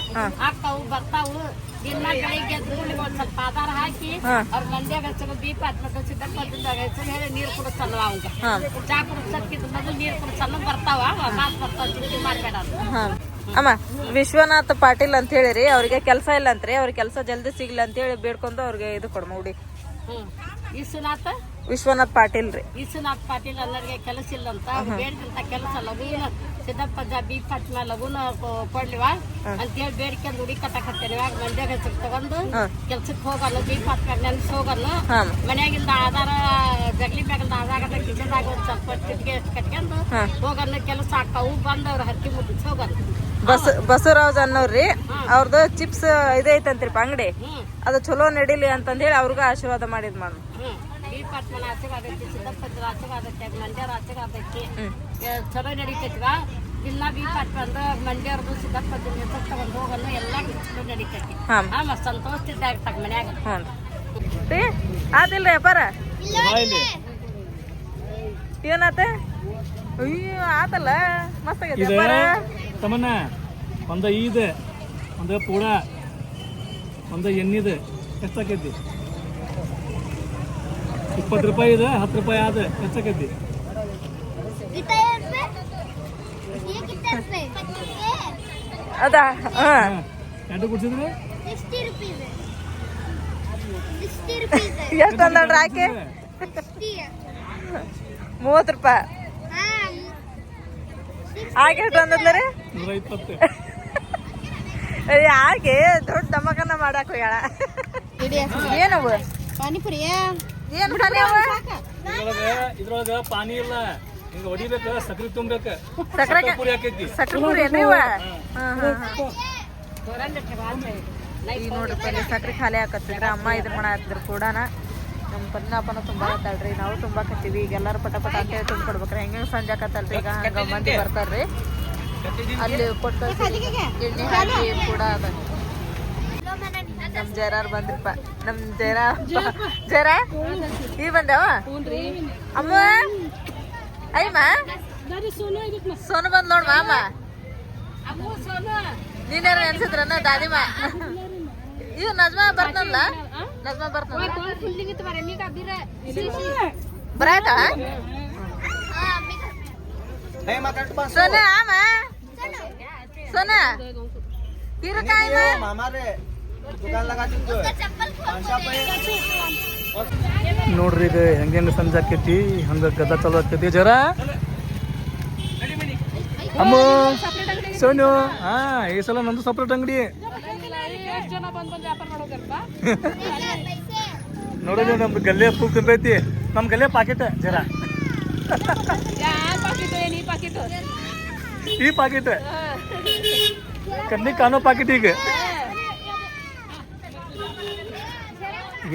ಆಗ್ತಾವು ಬರ್ತಾವು ದಿನ ಬೆಳಿಗ್ಗೆ ಎದ್ದು ನಿಮ್ಗೆ ಒಂದ್ ಸ್ವಲ್ಪ ಆಧಾರ ಹಾಕಿ ಅವ್ರ ಮಂಡ್ಯಾಗ ಹಚ್ಚಲು ದೀಪ ಹತ್ಮಕ ಸಿದ್ದಪ್ಪದಿಂದ ಹೆಸರು ಹೇಳಿ ನೀರ್ ಕುಡಿಸಲ್ವ ಅವಂಗ ಚಾ ಕುಡಿಸಕ್ಕಿಂತ ಮೊದಲು ನೀರ್ ಕುಡಿಸಲ್ಲ ಬರ್ತಾವ ಮಾತು ಬರ್ತಾವ ಚಿಂತೆ ಮಾಡ್ಬೇಡ ಅಮ್ಮ ವಿಶ್ವನಾಥ್ ಪಾಟೀಲ್ ಅಂತ ಹೇಳಿರಿ ಅವ್ರಿಗೆ ಕೆಲಸ ಇಲ್ಲ ಅಂತ್ರಿ ಅವ್ರಿಗೆ ಕೆಲಸ ಜಲ್ದಿ ಸಿಗ್ಲಿ ಅಂತ ಹೇಳಿ ಬೇಡ್ಕೊಂಡು ಅವ್ರಿಗೆ ಇದು ಕೊಡಮ್ಮ ಹುಡಿ ವಿಶ್ವನಾಥ್ ಪಾಟೀಲ್ ರೀ ವಿಶ್ವನಾಥ್ ಪಾಟೀಲ್ ಎಲ್ಲರಿಗೆ ಕೆಲಸ ಇಲ್ಲ ಅಂತ ಬೇಡಿದಂತ ಕೆಲಸ ಲಘುನ ಸಿದ್ದಪ್ಪಜ್ಜ ಬಿ ಪಟ್ನ ಲಘುನ ಕೊಡ್ಲಿವ ಅಂತೇಳಿ ಬೇಡಿಕೆಂದು ಹುಡಿ ಕಟ್ಟಕತ್ತೇನೆ ಇವಾಗ ಮಂಡ್ಯಾಗ ಹಚ್ಚಕ್ ತಗೊಂಡು ಕೆಲ್ಸಕ್ಕೆ ಹೋಗಲ್ಲ ಬಿ ಪಟ್ನಾಗ ನೆನ್ಸ್ ಹೋಗಲ್ಲ ಮನ್ಯಾಗಿಂದ ಆಧಾರ ಜಗಲಿ ಮ್ಯಾಗಿಂದ ಆಧಾರ ಕಿಚನ್ದಾಗ ಒಂದ್ ಸ್ವಲ್ಪ ಕಿಟ್ಗೆ ಕಟ್ಕೊಂಡು ಹೋಗಲ್ಲ ಕೆಲಸ ಆಗ್ತಾವು ಬಂದವ್ರು ಹತ್ತಿ ಮುಟ್ಟಿಸ್ ಹೋಗಲ್ಲ ಬಸವರಾಜ್ ಅನ್ನೋರ್ರಿ ಅವ್ರದ್ದು ಚಿಪ್ಸ್ ಇದೈತಂತ್ರಿ ಅಂಗಡಿ ಅದು ಚಲೋ ನಡೀಲಿ ಅಂತಂದ್ ಹೇಳಿ ಅವ್ರಿಗೂ ಆಶೀರ್ವಾದ ಮಾಡಿದ್ ಮಾಡು ಬಿ ಪಟ್ಮನ ಆಶೀರ್ವಾದ ಐತಿ ಸಿದ್ದಪ್ಪಜ್ಜರ ಆಶೀರ್ವಾದ ಐತಿ ಮಂಡ್ಯರ ಆಶೀರ್ವಾದ ಐತಿ ಚಲೋ ನಡೀತೈತಿವ ದಿನ ಬಿ ಪಟ್ಮ ಅಂದ್ರ ಮಂಡ್ಯರ್ದು ಸಿದ್ದಪ್ಪಜ್ಜನ ಹೆಸರು ತಗೊಂಡ್ ಹೋಗಲ್ಲ ಎಲ್ಲಾ ಚಲೋ ನಡೀತೈತಿ ಸಂತೋಷದಿಂದ ಆಗ್ತಾಗ ಮನ್ಯಾಗ ಆದಿಲ್ರಿ ವ್ಯಾಪಾರ ಏನಾತ ಅಯ್ಯೋ ಆತಲ್ಲ ಮಸ್ತ್ ಆಗೈತಿ ವ್ಯಾಪಾರ ತಮ್ಮನ್ನ ಒಂದ ಈದ್ ಒಂದ ಪೂಡ ಒಂದ ಎಣ್ಣಿದ ಎಷ್ಟಾಕೈತಿ 20 ರೂಪಾಯಿ ಇದೆ 10 ರೂಪಾಯಿ ಆದ ಎಷ್ಟಾಕೈತಿ ಅದಾ ಎರಡು ಕುಡ್ಸಿದ್ರೆ ಎಷ್ಟು ಅಂದ್ರಿ ಆಕೆ 30 ರೂಪಾಯಿ ಆಕೆ ಎಷ್ಟು ಅಂದ್ರಿ 120 ಯಾಕೆ ದೊಡ್ಡ ದಮಕನ ಮಾಡಾಕ ಹೋಗ್ಯಾಳ ಏನವು ಪಾನಿಪುರಿ ಏನ್ ಪಾನಿ ಅವ ಇದ್ರೊಳಗ ಪಾನಿ ಇಲ್ಲ ಹಿಂಗ ಹೊಡಿಬೇಕ ಸಕ್ರಿ ತುಂಬೇಕ ಸಕ್ರೆ ಪುರಿ ಹಾಕೈತಿ ಸಕ್ರೆ ಪುರಿ ಏನ್ರಿ ಇವ ಈಗ ನೋಡ್ರಿ ಸಕ್ರೆ ಖಾಲಿ ಹಾಕತ್ತಿದ್ರ ಅಮ್ಮ ಇದನ್ನ ಮಾಡತ್ತಿದ್ರು ಕೂಡನ ನಮ್ಮ ಪದ್ಮನಾಭನ ತುಂಬಾ ಆತಾಳ್ರಿ ನಾವು ತುಂಬಾ ಕತ್ತೀವಿ ಈಗ ಎಲ್ಲಾರು ಪಟ ಪಟ ಅಂತ ಹೇಳಿ ತುಂಬ್ಕೊಡ್ಬೇಕ್ರಿ ಹೆಂಗ ಸಂಜೆ ಆಕತ್ತಲ್ರಿ ಈಗ ಹಂಗ ಮಂದಿ ಬರ್ತಾರ್ರಿ ಅಲ್ಲಿ ಕೊಟ್ಟು ಎಣ್ಣೆ ಹಾಕಿ ಕೂಡ ಅದ ನಮ್ ಜೈರಾರ್ ಬಂದ್ರಿಪ್ಪ ನಮ್ ಜೈರ ಈ ಬಂದವ ಅಮ್ಮ ಅಯ್ಯಮ್ಮ ಸೋನು ಬಂದ್ ನೋಡ್ ಮಾಮ ನೀನ್ಯಾರ ನೆನ್ಸಿದ್ರನ್ನ ದಾದಿಮ ಇವ್ ನಜ್ಮಾ ಬರ್ತನಲ್ಲ ನಜ್ಮಾ ಬರ್ತನಲ್ಲ ಬರಾಯ್ತಾ सोना आमा सोना किरो काय मामा रे दुकान लगा दीजिए ನೋಡ್ರಿ ಈಗ ಹೆಂಗೆ ಸಂಜೆ ಆಕೈತಿ ಹಂಗ ಗದ್ದ ಚಲೋ ಆಕೈತಿ ಜರ ಅಮ್ಮ ಸೋನು ಹಾ ಈ ಸಲ ನಂದು ಸಪ್ರೇಟ್ ಅಂಗಡಿ ನೋಡಿದ್ರೆ ನಮ್ದು ಗಲ್ಲೆ ಫುಲ್ ತುಂಬೈತಿ ನಮ್ ಗಲ್ಲೆ ಪಾಕೆಟ್ ಜರ ಈ ಪಾಕೆಟ್ ಕಣ್ಣಿ ಕಾಣೋ ಪಾಕೆಟ್ ಈಗ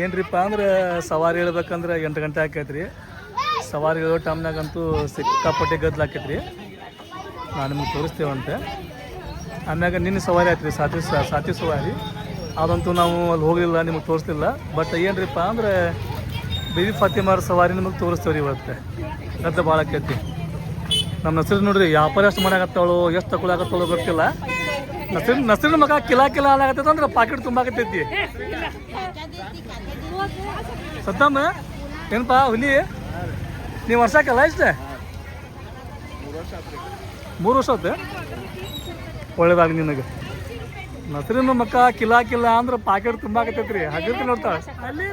ಏನ್ರಿಪ್ಪ ಅಂದ್ರೆ ಸವಾರಿ ಹೇಳ್ಬೇಕಂದ್ರೆ 8 ಗಂಟೆ ಆಕೈತ್ರಿ ಸವಾರಿ ಹೇಳೋ ಟೈಮ್ನಾಗಂತೂ ಸಿಕ್ಕಾಪಟ್ಟೆ ಗದ್ಲು ಆಕೈತ್ರಿ ನಾನು ನಿಮ್ಗೆ ತೋರಿಸ್ತೇವಂತೆ ಆಮ್ಯಾಗ ನಿನ್ನೆ ಸವಾರಿ ಆಯ್ತು ರೀ ಸಾತಿ ಸವಾರಿ ಅದಂತೂ ನಾವು ಅಲ್ಲಿ ಹೋಗಲಿಲ್ಲ, ನಿಮಗೆ ತೋರಿಸ್ಲಿಲ್ಲ. ಬಟ್ ಏನ್ರಿಪ್ಪ ಅಂದ್ರೆ ಬೀಬಿ ಫಾತಿಮಾರ ಸವಾರಿ ನಿಮಗೆ ತೋರಿಸ್ತೇವೆ ರೀ ಇವತ್ತು. ಗದ್ದೆ ಭಾಳ ಆಕೈತಿ. ನಮ್ಮ ನಸೀರ್ ನೋಡ್ರಿ ವ್ಯಾಪಾರ ಎಷ್ಟು ಮಾಡಾಕತ್ತಾಳು, ಎಷ್ಟು ತಗೊಳಕತ್ತಾಳು ಗೊತ್ತಿಲ್ಲ. ನಸೀರಿನ ಮಗ ಕಿಲಾ ಹಾಲಾಗತ್ತೈತೆ ಅಂದ್ರೆ ಪಾಕೆಟ್ ತುಂಬಾಕತ್ತೈತಿ. ಸತ್ತಮ್ಮ ಏನಪ್ಪ ಹುಲಿ ನೀವು ವರ್ಷಕ್ಕಲ್ಲ ಇಷ್ಟೇ 3 ವರ್ಷ ಆಯ್ತು. ಒಳ್ಳೇದಾಗಿ ನಿನಗೆ. ನಸರಿನ ಮಕ್ಕ ಕಿಲಾ ಅಂದ್ರೆ ಪಾಕೆಟ್ ತುಂಬಾಕತ್ತೈತಿ ರೀ. ಹಾಗಿರ್ತಿ ನೋಡ್ತಾಳ ಅಲ್ಲಿ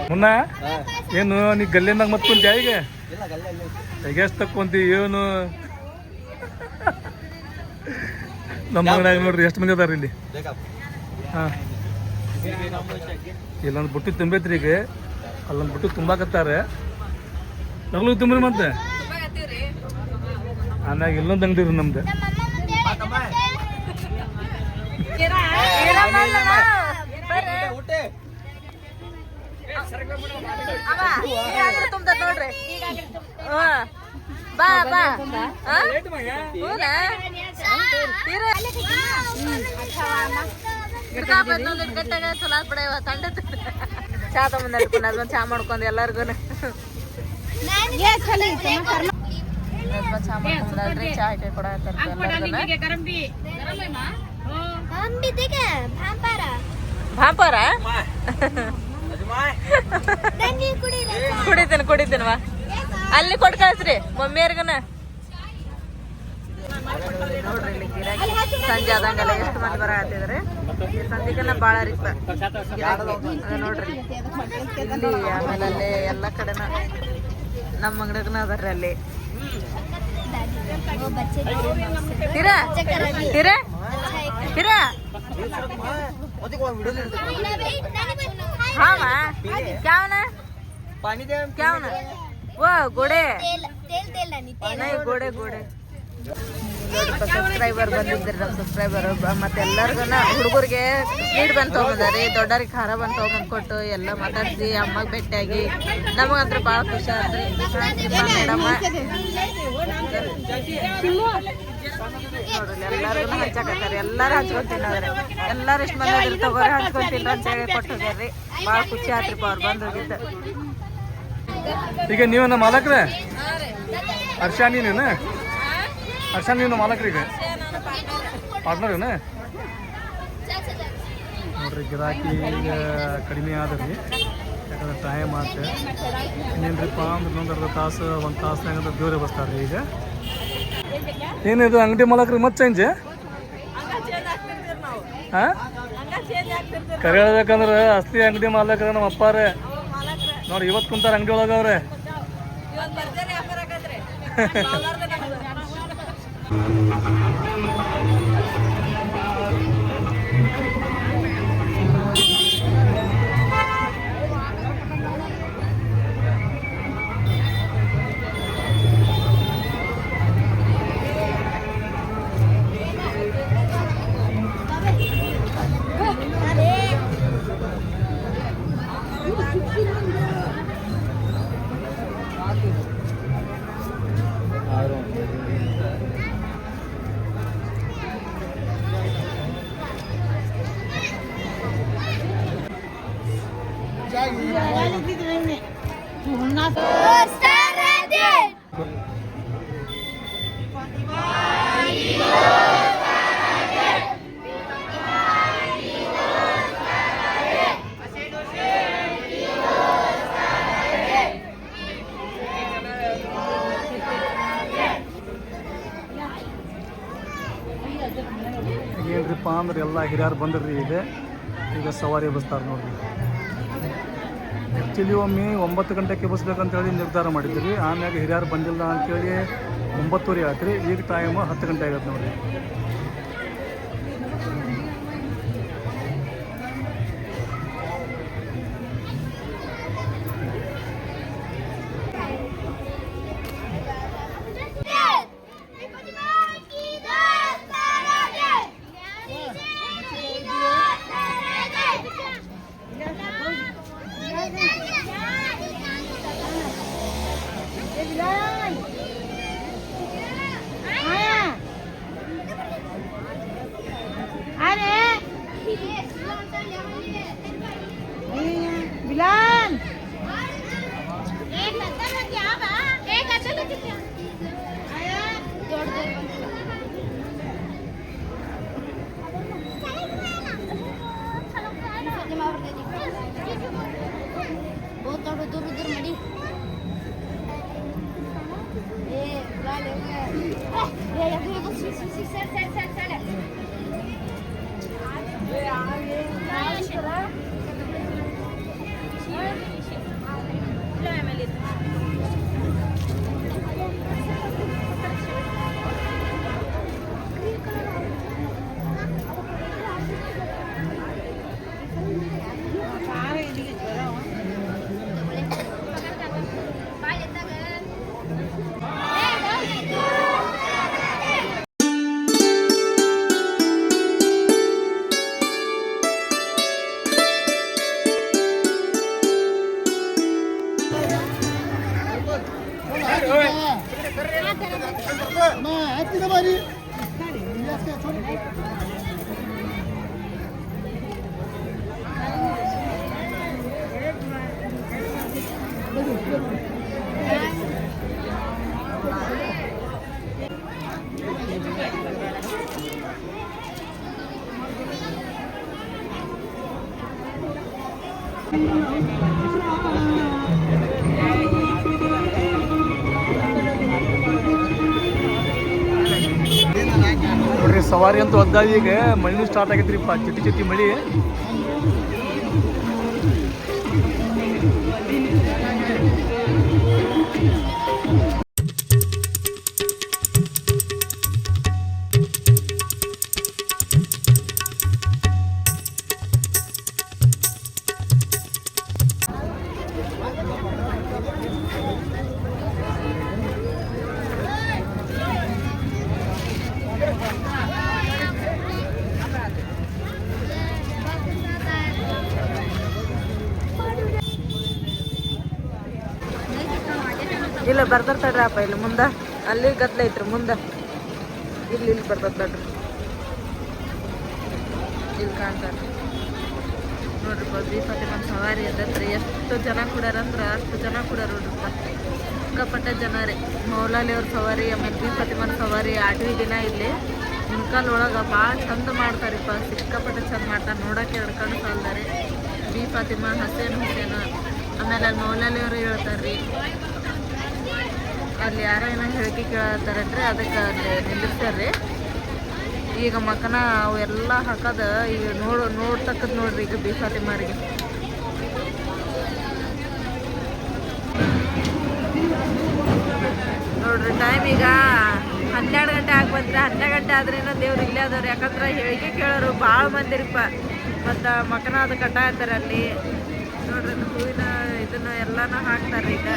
ಮುನ್ನ ಏನು ನೀ ಗಲ್ಲಿನಾಗ ಮತ್ ಕುಂತ ಈಗ ಎಷ್ಟು ತಕ್ಕೊಂತಿ ಏನು ನಮ್ಮ ಮಗನಾಗ ನೋಡ್ರಿ ಎಷ್ಟು ಮಂದಿ ಅದಾರ ಇಲ್ಲಿ. ಹಾಂ ಇಲ್ಲೊಂದು ಬುಟ್ಟಿ ತುಂಬೈತ್ರಿ ಈಗ, ಅಲ್ಲೊಂದು ಬುಟ್ಟಿ ತುಂಬಾಕತ್ತಾರೆ. ನಗಲು ತುಂಬ್ರಿ ಮತ್ತೆ ಆಮ್ಯಾಗ ಇಲ್ಲೊಂದು ಅಂಗಡಿ ರೀ ನಮ್ದು. ನೋಡ್ರಿ ಬಾ ಬಾ ಚಲೋ ಬಿಡವ ತಂಡ ಚಾ ತಗೊಂಡ್ ಚಾ ಮಾಡ್ಕೊಂಡ್ ಎಲ್ಲಾರ್ಗು ಚಾ ಇಟ್ಟು ಭಾಂಪಾರ ಕುಡಿತೇನವಾ ಅಲ್ಲಿ ಕೊಟ್ಟು ಕಳ್ಸ್ರಿ ಮಮ್ಮಿಯರ್ಗನ. ನೋಡ್ರಿ ಇಲ್ಲಿ ಗಿರಾಕಿ ಸಂಜೆ ಆದಂಗೆಲ್ಲ ಎಷ್ಟು ಮಂದಿ ಬರತ್ತಿದ್ರೆ ಸಂಜೆಗನ ಭಾಳ ರೀಪ ನೋಡ್ರಿ ಇಲ್ಲಿ. ಆಮೇಲೆ ಅಲ್ಲಿ ಎಲ್ಲ ಕಡೆನ ನಮ್ಮ ಅಂಗಡಿಗನ ಅದಾರ್ರಿ ಅಲ್ಲಿ. ತೀರಾ ತೀರಾ ತೀರಾ हाँ माँ क्या होना क्या होना वो गोड़े नहीं गोड़े गोड़े ಸಬ್ಸ್ಕ್ರೈಬರ್ ಬಂದಿದ್ರಿ. ನಮ್ಮ ಸಬ್ಸ್ಕ್ರೈಬರ್ ಮತ್ತೆ ಎಲ್ಲರಿಗೂ ಹುಡುಗರಿಗೆ ಸ್ವೀಟ್ ಬಂದು ತೊಗೊಂಬಂದಾರಿ, ದೊಡ್ಡರಿಗೆ ಖಾರ ಬಂದು ತೊಗೊಂಬಂದು ಕೊಟ್ಟು ಎಲ್ಲ ಮಾತಾಡ್ಸಿ ಅಮ್ಮಗೆ ಭೇಟಿಯಾಗಿ ನಮಗಂತ್ರ ಭಾಳ ಖುಷಿ ಆದ್ರಿ. ಮೇಡಮ್ ನೋಡ್ರಿ ಎಲ್ಲರಿಗೂ ಹಂಚಾಕತ್ತಾರೆ, ಎಲ್ಲರೂ ಹಂಚ್ಕೊಂಡು ತಿನ್ನೋದ್ರಿ. ಎಲ್ಲರೂ ಇಷ್ಟು ಮಂದಿ ತಗೋರಿ ಹಂಚ್ಕೊಂಡು ತಿನ್ರಿ ಅಂತ ಹೇಳಿ ಕೊಟ್ಟು ಹೋಗ್ಯಾರ್ರಿ. ಭಾಳ ಖುಷಿ ಆತ್ರಿಪ್ಪ ಅವ್ರು ಬಂದು ಹೋಗಿದ್ದು. ಈಗ ನೀವೇನ ಮಾಲಕ್ರೆ ಹರ್ಷ ನೀನೇನ ಹರ್ಷ ನೀನು ಮಾಲಕ್ರಿಗೆ ಪಾರ್ಟ್ನರ್ ಏನ ನೋಡ್ರಿ. ಗಿರಾಕಿ ಈಗ ಕಡಿಮೆ ಆದ್ರಿ, ಯಾಕಂದ್ರೆ ಟೈಮ್ ಆಯ್ತು. ಇನ್ನೇನ್ರಿಪ್ಪ ಅಂದ್ರೆ ಇನ್ನೊಂದು ಅರ್ಧ ತಾಸು 1 ತಾಸ್ನಾಗ ದೇವ್ರೆ ಬಸ್ತಾರ್ರಿ. ಈಗ ಏನಿದು ಅಂಗಡಿ ಮಾಲಕ್ರಿ ಮತ್ತೆ ಚೇಂಜ್ ಹಾಂ ಕರೆ ಹೇಳ್ಬೇಕಂದ್ರೆ ಅಸ್ಲಿ ಅಂಗಡಿ ಮಾಲಕ್ರ ನಮ್ಮ ಅಪ್ಪಾರೇ ನೋಡಿ. ಇವತ್ತು ಕುಂತಾರ ಅಂಗಡಿ ಒಳಗವ್ರೆ. ಏನ್ರಿಪ್ಪ ಅಂದ್ರೆ ಎಲ್ಲ ಹಿರಿಯರು ಬಂದ್ರಿ. ಈಗ ಸವಾರಿ ಬಸ್ತಾರೆ ನೋಡ್ರಿ. ಆ್ಯಕ್ಚುಲಿ ಒಮ್ಮೆ 9 ಗಂಟೆಗೆ ಬಸ್ಬೇಕಂತೇಳಿ ನಿರ್ಧಾರ ಮಾಡಿದ್ರಿ. ಆಮ್ಯಾಗ ಹಿರಿಯರು ಬಂದಿಲ್ಲ ಅಂತೇಳಿ 9:30 ಆಯ್ತು ರೀ. ಈಗ ಟೈಮು 10 ಗಂಟೆ ಆಗತ್ತೆ ನೋಡ್ರಿ. बिलान ನೋಡ್ರಿ ಸವಾರಿ ಅಂತೂ ಒದ್ದಾಗಿ ಈಗ ಮಳಿನೂ ಸ್ಟಾರ್ಟ್ ಆಗೈತ್ರಿಪ್ಪ, ಚಿಟ್ಟಿ ಚಿಟ್ಟಿ ಮಳಿ. ಇಲ್ಲ ಬರ್ತಾರ ತಡ್ರಿ ಅಪ್ಪ, ಇಲ್ಲಿ ಮುಂದೆ ಅಲ್ಲಿ ಗದ್ಲ ಐತ್ರಿ, ಮುಂದೆ ಇಲ್ಲಿ ಬರ್ತದ ತಡ್ರಿ, ಇಲ್ಲಿ ಕಾಣ್ತಾರ ನೋಡ್ರಿಪ್ಪ. ಬಿ ಫಾತಿಮಾ ಸವಾರಿ ಅದತ್ರಿ. ಎಷ್ಟು ಜನ ಕೂಡ್ಯಾರಂದ್ರೆ ಅಷ್ಟು ಜನ ಕೂಡ್ಯಾರ ನೋಡ್ರಿಪ್ಪ, ಸಿಕ್ಕಾಪಟ್ಟೆ ಜನ ರೀ. ಮೌಲಾಲಿ ಅವ್ರ ಸವಾರಿ, ಆಮೇಲೆ ಬಿ ಫಾತಿಮಾನ ಸವಾರಿ 8ನೇ ದಿನ ಇಲ್ಲಿ ಮುನ್ಕಾಲ್ ಒಳಗೆ ಭಾಳ ಚಂದ ಮಾಡ್ತಾರಿಪ್ಪ, ಸಿಕ್ಕಾಪಟ್ಟೆ ಚಂದ ಮಾಡ್ತಾರೆ. ನೋಡೋಕೆ 2 ಕಣ್ಣು ಸಾಲ್ದಾರಿ. ಬಿ ಫಾತಿಮಾ, ಹಸೇನ್ ಹುಸೇನ್, ಆಮೇಲೆ ಅಲ್ಲಿ ಮೌಲಾಲಿ ಅವರು ಹೇಳ್ತಾರ್ರಿ. ಅಲ್ಲಿ ಯಾರೋ ಏನೋ ಹೇಳಿಕೆ ಕೇಳತ್ತಾರನ್ರಿ, ಅದಕ್ಕೆ ಅಲ್ಲಿ ನಿಲ್ಲಿಸ್ತಾರ್ರಿ. ಈಗ ಮಕನ ಅವೆಲ್ಲ ಹಾಕೋದ ಈಗ ನೋಡ್ತಕ್ಕದ್ ನೋಡ್ರಿ ಈಗ ಬಿ ಫಾತಿಮಾರಿಗೆ. ನೋಡ್ರಿ ಟೈಮ್ ಈಗ 12 ಗಂಟೆ ಆಗಿ ಬಂದ್ರೆ, 12 ಗಂಟೆ ಆದ್ರೇನೋ ದೇವ್ರು ಇಲ್ಲೇ ಅದಾವ್ರಿ. ಯಾಕಂದ್ರೆ ಹೇಳಿಕೆ ಕೇಳೋರು ಭಾಳ ಮಂದಿರಿಪ್ಪ, ಮತ್ತು ಮಕನ ಅದು ಕಟ್ಟ ಇರ್ತಾರೆ ಅಲ್ಲಿ ನೋಡ್ರಿ. ಹೂವಿನ ಇದನ್ನ ಎಲ್ಲಾನು ಹಾಕ್ತಾರೆ ಈಗ.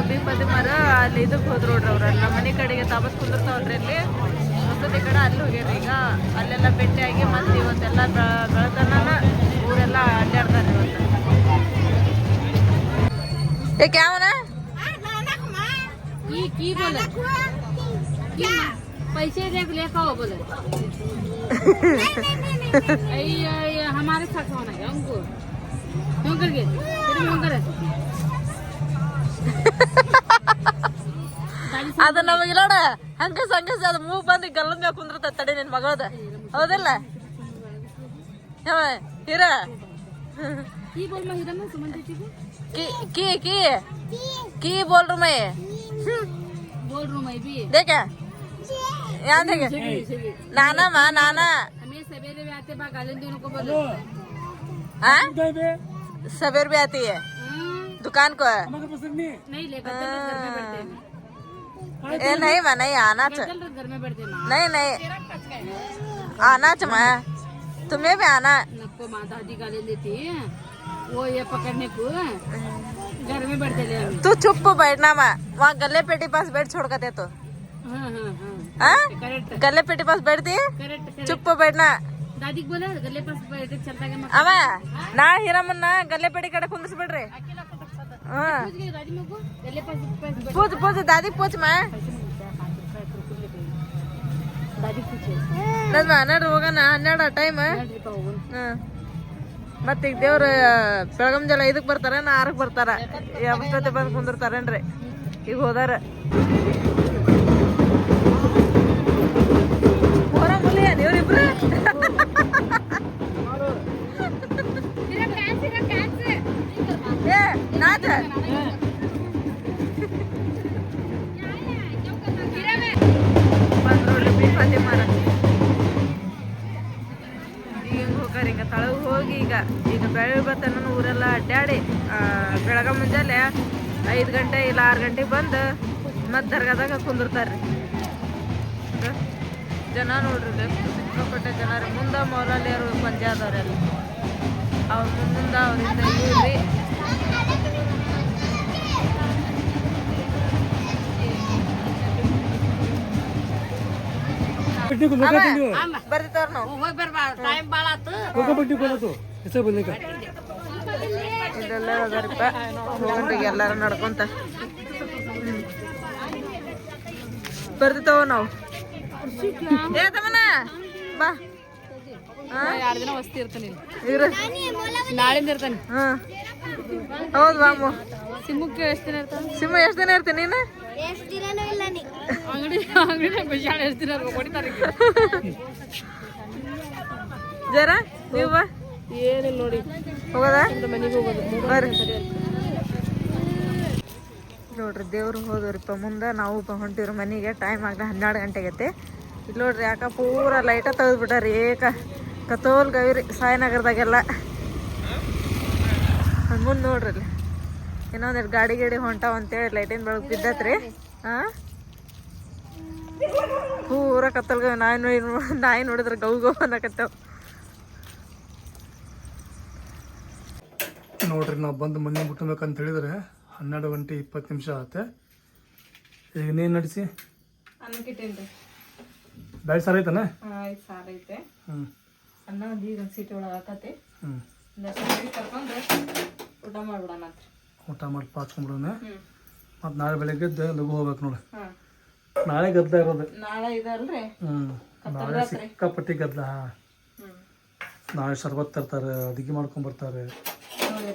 ಬಿ ಫಾತಿಮಾರ ಅಲ್ಲಿ ಇದಕ್ಕೆ ಹೋದ್ರು ನೋಡ್ರಿ. ಅವ್ರು ನಮ್ಮ ಮನೆ ಕಡೆಗೆ ತಾಬಸ್ ಕುಂದಿರ್ತಾವಲ್ರಿ, ಅಲ್ಲಿ ಮಸೂದಿ ಕಡೆ ಅಲ್ಲಿ ಹೋಗ್ಯಾರ. ಈಗ ಅಲ್ಲೆಲ್ಲ ಭೇಟಿಯಾಗಿ ಮತ್ತೆ ಇವತ್ತೆಲ್ಲ ಬೆಳತನ ಊರೆಲ್ಲ ಅಡ್ಡಾಡ್ತಾರೆ ಇವತ್ತು. क्या होना की बोले पैसे देख लेखा हो बोले हमारे साथ होना है हमको क्यों करके क्यों करे ಅದ ನಮಗೆ ನೋಡ ಹಂಗಸ ಅದು ಮೂವ್ ಬಂದು ಗಲ್ಲದ ಮ್ಯಾಗ ಕುಂದಿರ್ತ ತಡಿ ನಿನ್ ಮಗಳದ, ಹೌದಿಲ್ಲ ಹೀರ? की बोल मैं इधर ना सुमन दीदी को की बोल रहा मैं, बोल रहा मैं भी देखा यहाँ देखे नाना माँ नाना हमें सवेरे में आते बा गालन दोनों को बोलो हाँ सवेर भी आती है दुकान को है नहीं लेकर घर में बैठते हैं नहीं मैं नहीं आना घर में बैठते हैं नहीं आना च मैं तुम्हें भी आना नको माँ दादी गाली देती वो ये पकड़ने को घर में बैठ चले हम। तू चुप बैठना मैं वहाँ गले पेटी पास बैठ छोड़ कर दे तो हाँ हाँ हाँ हाँ करेक्ट गले पेटी पास बैठती करेक्ट चुप बैठना दादी को बोला गले पास बैठ चलता गया ಅವ ನಾ ಹಿರಮ್ಮನ್ನ ಗಲ್ಲೆ ಪೆಡಿ ಕಡೆ ಕುಂದಿಸ್ಬಿಡ್ರಿ ಹಾ दादी मेरे को गले पास बैठ ಪೂಜ್ ಪೂಜ್ ದಾದಿ ಪೂಜ್ ಮಾ दादी पूछे ನಡ್ಮ ನಡ್ರಿ ಹೋಗೋಣ 12 ಟೈಮ್ ಮತ್ತೆ ಈಗ ದೇವ್ರ ಬೆಳಗಂ ಜಲ 5ಕ್ಕೆ ಬರ್ತಾರ ನಾ 6ಕ್ಕೆ ಬರ್ತಾರ ಯಾವಷ್ಟೊತ್ತೆ ಬಂದು ಕುಂದಿರ್ತಾರೇನ್ರಿ ಈಗ ಹೋದಾರ ಹೋರ ಮುಲಿಯ ದೇವ್ರಿಬ್ರು ಏ ನಾಚ ಬಂದ್ ನೋಡ್ರಿ ಬೀಫಾತಿ ಮಾರ ಈಗ ಹೋಗಾರ ಹಿಂಗ ತಳಗ್ ಹೋಗಿ ಈಗ ಬೆಳೆ ಬತ್ತನ ಊರೆಲ್ಲ ಅಡ್ಡಾಡಿ ಬೆಳಗ ಮುಂಜಾನೆ 5 ಗಂಟೆ ಇಲ್ಲ 6 ಗಂಟೆಗೆ ಬಂದು ಮತ್ತೆ ದರ್ಗಾದಾಗ ಕುಂದಿರ್ತಾರ್ರಿ ಜನ ನೋಡ್ರಿ ಸಿಕ್ಕಾಪಟ್ಟೆ ಜನ ರೀ ಮುಂದೆ ಮೌಲಾಲಿಯರು ಪಂಜೆ ಆದವ್ರೆಲ್ಲ ಅವ್ರ ಮುಂದಿಂದ ಅವ್ರಿಂದ ಇವ್ರಿ ಬರ್ದಿತ್ತವ್ರ ನಾವು ಹೋಗಿ ಬರ್ಬಾ ಟೈಮ್ ಭಾಳ ಆತು ಇದೆಲ್ಲ ಅದಾರಿಪ್ಪ ಹೋಗ್ರಿ ಎಲ್ಲಾರು ನಡ್ಕೊಂತ ಬರ್ದಿತ್ತವ ನಾವು ಏ ತಮ್ಮನ ಬಾ 2 ದಿನ ವಸ್ತಿ ಇರ್ತಾನೆ ಇವ್ರು ನಾಳಿಂದ ಇರ್ತಾನೆ ಹಾ ಹೌದು ಬಾಮು ಸಿಮ್ಮಕ್ಕೆ ಎಷ್ಟು ದಿನ ಇರ್ತಾನೆ ಸಿಂಹ ಎಷ್ಟು ದಿನ ಇರ್ತೀನಿ ನೀನು ಅಂಗಡಿ ಬಿಜಾಣ ಎಷ್ಟು ದಿನ ಹೊಡಿತಾರೆ ಜರ ನೀವು ಬಾ ಏನಿಲ್ಲ ನೋಡಿ ಹೋಗೋದ ಮನೆಗೆ ಹೋಗೋದು ಬರ್ರಿ ನೋಡ್ರಿ ದೇವ್ರು ಹೋದವ್ರಿಪ್ಪ ಮುಂದೆ ನಾವು ಹೊಂಟಿವ್ರಿ ಮನೆಗೆ ಟೈಮ್ ಆಗಲಿ 12 ಗಂಟೆಗೆ ಐತಿ ಇಲ್ಲಿ ನೋಡ್ರಿ ಯಾಕ ಪೂರ ಲೈಟ ತೆಗೆದ್ಬಿಟ್ಟಾರಿ ಏಕ ಕತೋಲ್ ಗವಿರಿ ಸಾಯಿನಗರದಾಗೆಲ್ಲ ಮುಂದೆ ನೋಡ್ರಿ ಅಲ್ಲಿ ಇನ್ನೊಂದೆರಡು ಗಾಡಿ ಹೊಂಟಾವ ಅಂತೇಳಿ ಲೈಟಿನ ಬೆಳಗ್ಗೆ ಬಿದ್ದತ್ರಿ ಹಾಂ ಪೂರ ಕತ್ತಲ್ಗ ನಾಯಿ ನೋಡಿದ್ರೆ ಗೌ ಅನ್ನಕತ್ತಾವ ನೋಡ್ರಿ ನಾವು ಬಂದು ಮನೆ ಮುಟ್ಟಬೇಕಂತ ಹೇಳಿದ್ರೆ 12 ಗಂಟೆ 20 ನಿಮಿಷ ಆಗುತ್ತೆ ಈಗ ನೀನು ನಡೆಸಿ ಅನ್ನಕ್ಕಿಟ್ಟೇನ್ರಿ ಬ್ಯಾಳಿ ಸಾರು ಐತನ ಆಯ್ತು ಸಾರು ಐತೆ ಹ್ಞೂ ಅನ್ನ ಒಂದು ಈಗ ಒಂದು ಸೀಟಿ ಒಳಗೆ ಹಾಕತ್ತೆ ಹ್ಞೂ ಕರ್ಕೊಂಡು ಊಟ ಮಾಡ್ಬಿಡೋಣ ಊಟ ಮಾಡಿ ಪಾಚ್ಕೊಂಡ್ಬಿಡೋಣ ಹ್ಞೂ ಮತ್ತು ನಾಳೆ ಬೆಳಗ್ಗೆ ಎದ್ದು ಲಘು ಹೋಗ್ಬೇಕು ನೋಡಿ ಹಾಂ ನಾಳೆ ಗದ್ದಲ ಇರೋದು ನಾಳೆ ಇದಲ್ರಿ ಹ್ಞೂ ನಾಳೆ ಸಿಕ್ಕಾಪಟ್ಟಿ ಗದ್ದಲ ಹ್ಞೂ ನಾಳೆ ಶರ್ಬತ್ ತರ್ತಾರೆ ಅಡುಗೆ ಮಾಡ್ಕೊಂಬರ್ತಾರೆ ನೋಡಿ